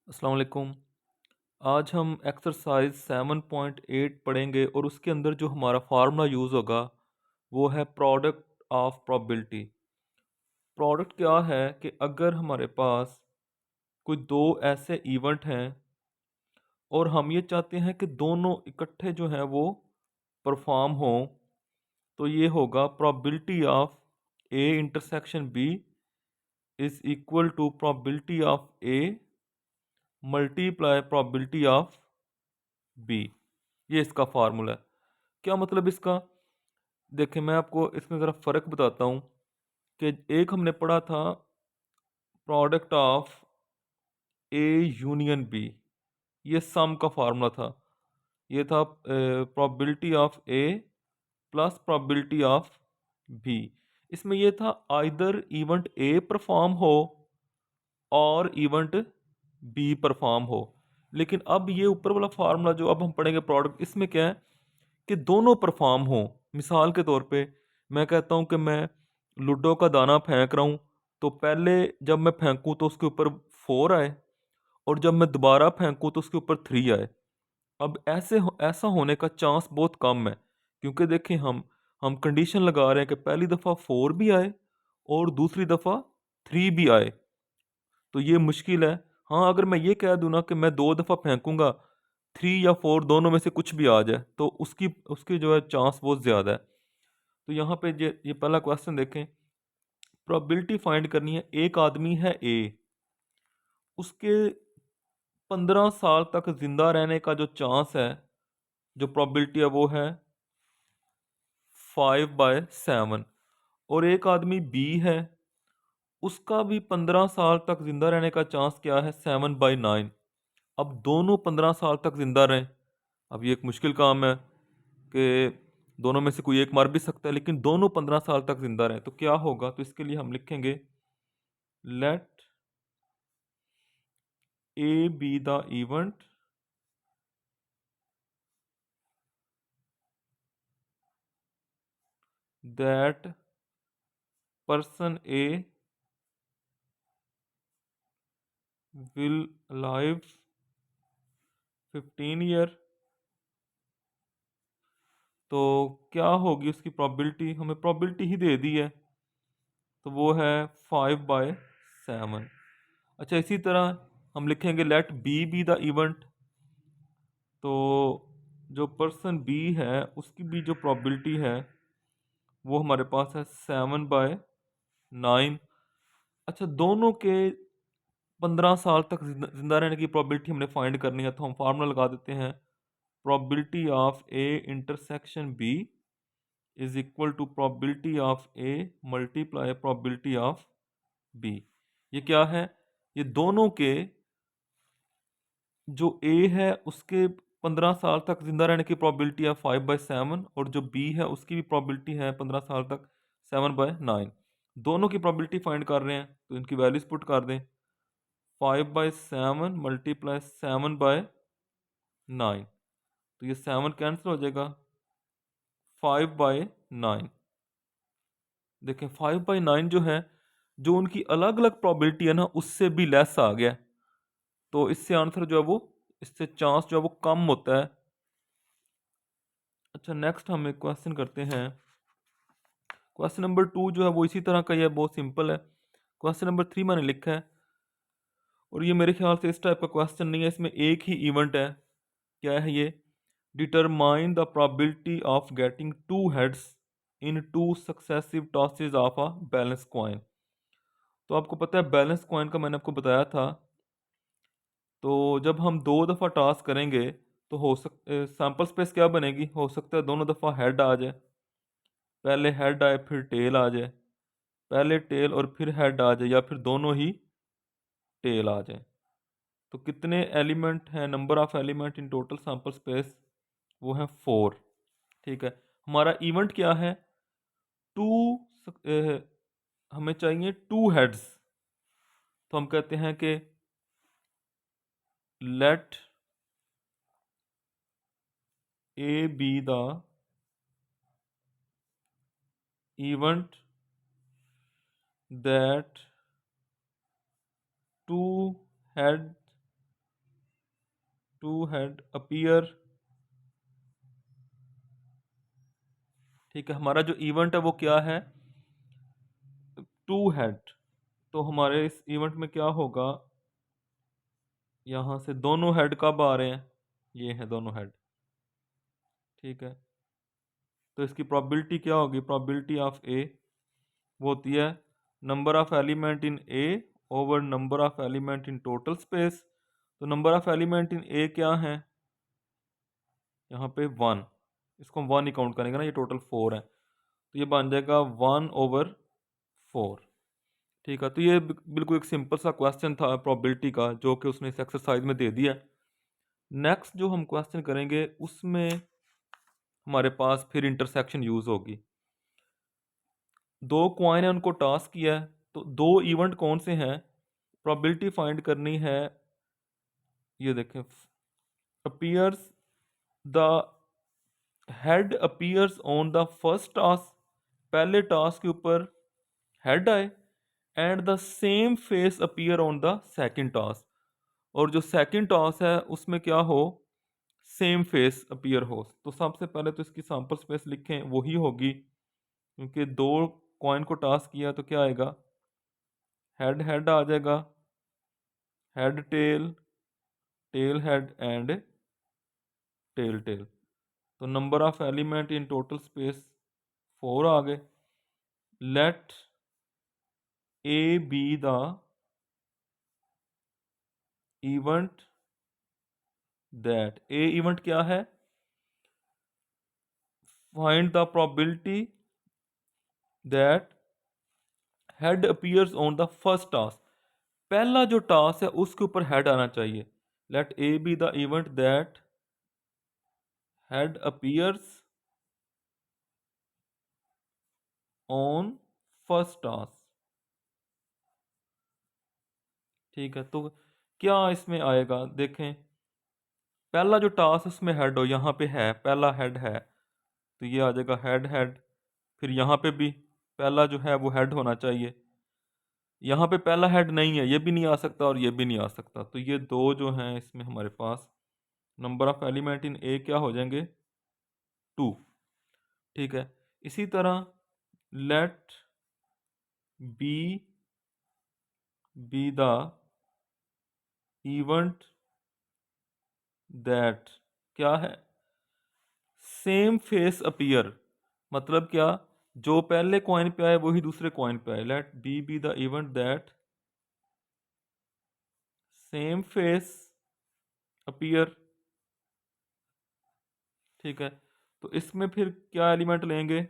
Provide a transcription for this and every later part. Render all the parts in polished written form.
अस्सलाम वालेकुम। आज हम एक्सरसाइज 7.8 पढ़ेंगे और उसके अंदर जो हमारा फार्मूला यूज़ होगा वो है प्रोडक्ट ऑफ प्रोबेबिलिटी। प्रोडक्ट क्या है कि अगर हमारे पास कोई दो ऐसे इवेंट हैं और हम ये चाहते हैं कि दोनों इकट्ठे जो हैं वो परफॉर्म हों, तो ये होगा probability of A intersection B is equal to probability of A multiply probability of B. ये इसका फार्मूला है। क्या मतलब इसका? देखिए, मैं आपको इसमें ज़रा फ़र्क बताता हूँ कि एक हमने पढ़ा था product of A union B, ये सम का फार्मूला था। ये था probability of A plus probability of B. इसमें ये था आइदर इवेंट ए परफॉर्म हो और इवेंट बी परफॉर्म हो। लेकिन अब ये ऊपर वाला फार्मूला जो अब हम पढ़ेंगे प्रोडक्ट, इसमें क्या है कि दोनों परफॉर्म हों। मिसाल के तौर पे मैं कहता हूँ कि मैं लूडो का दाना फेंक रहा हूँ, तो पहले जब मैं फेंकूँ तो उसके ऊपर 4 आए और जब मैं दोबारा फेंकूँ तो उसके ऊपर 3 आए। अब ऐसा होने का चांस बहुत कम है, क्योंकि देखें हम कंडीशन लगा रहे हैं कि पहली दफ़ा 4 भी आए और दूसरी दफ़ा 3 भी आए, तो ये मुश्किल है। हाँ, अगर मैं ये कह दूँ ना कि मैं 2 दफ़ा फेंकूँगा, 3 या 4 दोनों में से कुछ भी आ जाए, तो उसकी उसकी जो है चांस बहुत ज़्यादा है। तो यहाँ पे ये पहला क्वेश्चन देखें। प्रोबेबिलिटी फाइंड करनी है। एक आदमी है ए, उसके 15 साल तक ज़िंदा रहने का जो चांस है, जो प्रोबेबिलिटी है वो है 5/7। और एक आदमी बी है, उसका भी 15 साल तक ज़िंदा रहने का चांस क्या है? 7/9। अब दोनों 15 साल तक ज़िंदा रहें। अब ये एक मुश्किल काम है कि दोनों में से कोई एक मर भी सकता है, लेकिन दोनों 15 साल तक ज़िंदा रहें तो क्या होगा? तो इसके लिए हम लिखेंगे let A be the event that person A will live 15 year. तो क्या होगी उसकी प्रोबेबिलिटी? हमें प्रोबेबिलिटी ही दे दी है, तो वो है 5/7। अच्छा, इसी तरह हम लिखेंगे लेट बी द इवेंट। तो जो पर्सन बी है उसकी भी जो प्रोबेबिलिटी है वो हमारे पास है 7/9। अच्छा, दोनों के 15 साल तक जिंदा रहने की प्रोबेबिलिटी हमने फाइंड करनी है, तो हम फार्मूला लगा देते हैं probability of A intersection B is equal to probability of A multiply probability of B. ये क्या है? ये दोनों के, जो ए है उसके 15 साल तक जिंदा रहने की प्रोबेबिलिटी है 5/7 और जो बी है उसकी भी प्रोबेबिलिटी है 15 साल तक 7/9। दोनों की प्रोबेबिलिटी फाइंड कर रहे हैं, तो इनकी वैल्यूज पुट कर दें। 5/7 मल्टीप्लाई 7/9, तो ये 7 कैंसिल हो जाएगा। 5/9, देखें 5/9 जो है, जो उनकी अलग अलग प्रोबेबिलिटी है ना, उससे भी लेस आ गया, तो इससे आंसर जो है वो, इससे चांस जो है वो कम होता है। अच्छा, नेक्स्ट हम एक क्वेश्चन करते हैं। क्वेश्चन नंबर 2 जो है वो इसी तरह का ही है, बहुत सिंपल है। क्वेश्चन नंबर 3 मैंने लिखा है, और ये मेरे ख्याल से इस टाइप का क्वेश्चन नहीं है, इसमें एक ही इवेंट है। क्या है ये? Determine the probability of getting two heads in two successive tosses of a balance coin. तो आपको पता है बैलेंस कॉइन का मैंने आपको बताया था। तो जब हम 2 दफ़ा टॉस करेंगे तो हो सैम्पल स्पेस क्या बनेगी? हो सकता है दोनों दफ़ा हेड आ जाए, पहले हेड आए फिर टेल आ जाए, पहले टेल और फिर हेड आ जाए, या फिर दोनों ही टेल आ जाए। तो कितने एलिमेंट हैं? Number of element in total sample space वो है 4। ठीक है, हमारा इवेंट क्या है? टू, हमें चाहिए टू हेड्स। तो हम कहते हैं कि let A be the event that two head two head appear, ठीक है। हमारा जो इवेंट है वो क्या है, टू हेड। तो हमारे इस इवेंट में क्या होगा, यहाँ से दोनों हेड कब आ रहे हैं, ये है दोनों हेड, ठीक है। तो इसकी प्रोबेबिलिटी क्या होगी, प्रोबेबिलिटी ऑफ ए वो होती है number of element in A over number of element in total space. तो number of element in A क्या है, यहाँ पे वन, इसको हम वन ही काउंट करेंगे ना, ये टोटल फोर है, तो ये बन जाएगा वन ओवर फोर, ठीक है। तो ये बिल्कुल एक सिंपल सा क्वेश्चन था प्रोबेबिलिटी का, जो कि उसने इस एक्सरसाइज में दे दिया। नेक्स्ट जो हम क्वेश्चन करेंगे उसमें हमारे पास फिर इंटरसेक्शन यूज होगी। दो क्वाइन है, उनको टास्क किया है, तो दो इवेंट कौन से हैं, प्रोबेबिलिटी फाइंड करनी है। ये देखें, appears the head appears on the first task, पहले टास्क के ऊपर हेड आए, and the same face appear on the second task, और जो सेकंड टास्क है उसमें क्या हो, सेम फेस अपीयर हो। तो सबसे पहले तो इसकी सैंपल स्पेस लिखें, वही होगी, क्योंकि दो कॉइन को टास्क किया तो क्या आएगा, हेड हेड आ जाएगा, head tail, tail head and tail tail. तो number of element in total space four आ गए। Let A be the event that, A event क्या है, find the probability that head appears on the first task, पहला जो task है उसके ऊपर हेड आना चाहिए। Let A be the event that head appears on first task, ठीक है। तो क्या इसमें आएगा, देखें, पहला जो टास्क उसमें हेड हो, यहाँ पे है, पहला हेड है, तो ये आ जाएगा हेड हेड। फिर यहाँ पे भी पहला जो है वो हेड होना चाहिए, यहाँ पे पहला हेड नहीं है, ये भी नहीं आ सकता और ये भी नहीं आ सकता, तो ये दो जो हैं इसमें हमारे पास number of element in A क्या हो जाएंगे, टू, ठीक है। इसी तरह let B be the event that क्या है, सेम फेस अपीयर, मतलब क्या, जो पहले कॉइन पे आए वही दूसरे कॉइन पे आए। Let B be the event that same face appear, ठीक है। तो इसमें फिर क्या एलिमेंट लेंगे,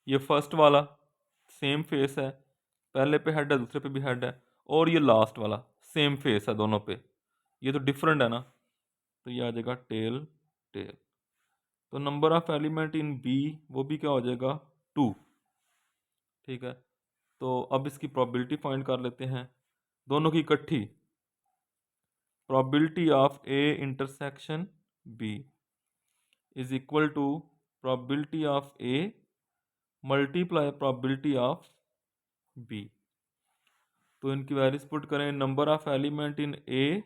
ये फर्स्ट वाला सेम फेस है, पहले पे हेड है दूसरे पे भी हेड है, और ये लास्ट वाला सेम फेस है दोनों पे, ये तो डिफरेंट है ना, तो ये आ जाएगा टेल टेल। तो number of element in B वो भी क्या हो जाएगा, टू, ठीक है। तो अब इसकी प्रोबेबिलिटी फाइंड कर लेते हैं दोनों की इकट्ठी, probability of A intersection B is equal to probability of A multiply probability of B. तो इनकी वैल्यूज पुट करें, number of element in A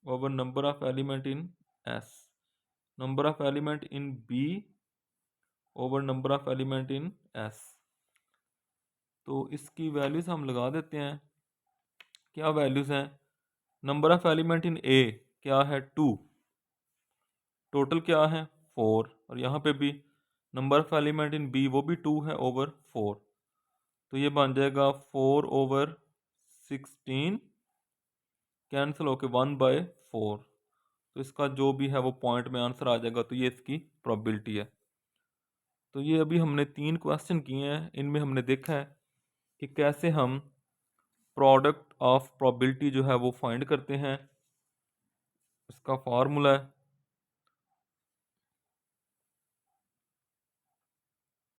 over number of element in S, number of element in B over number of element in S. तो इसकी values हम लगा देते हैं, क्या वैल्यूज हैं, number of element in A क्या है, टू, टोटल क्या है, फोर, और यहाँ पे भी number of element in B वो भी टू है ओवर फोर, तो ये बन जाएगा फोर ओवर सिक्सटीन, कैंसिल होके वन बाय फोर, तो इसका जो भी है वो पॉइंट में आंसर आ जाएगा, तो ये इसकी प्रोबेबिलिटी है। तो ये अभी हमने तीन क्वेश्चन किए हैं, इनमें हमने देखा है कि कैसे हम प्रोडक्ट ऑफ प्रोबेबिलिटी जो है वो फाइंड करते हैं। इसका फार्मूला है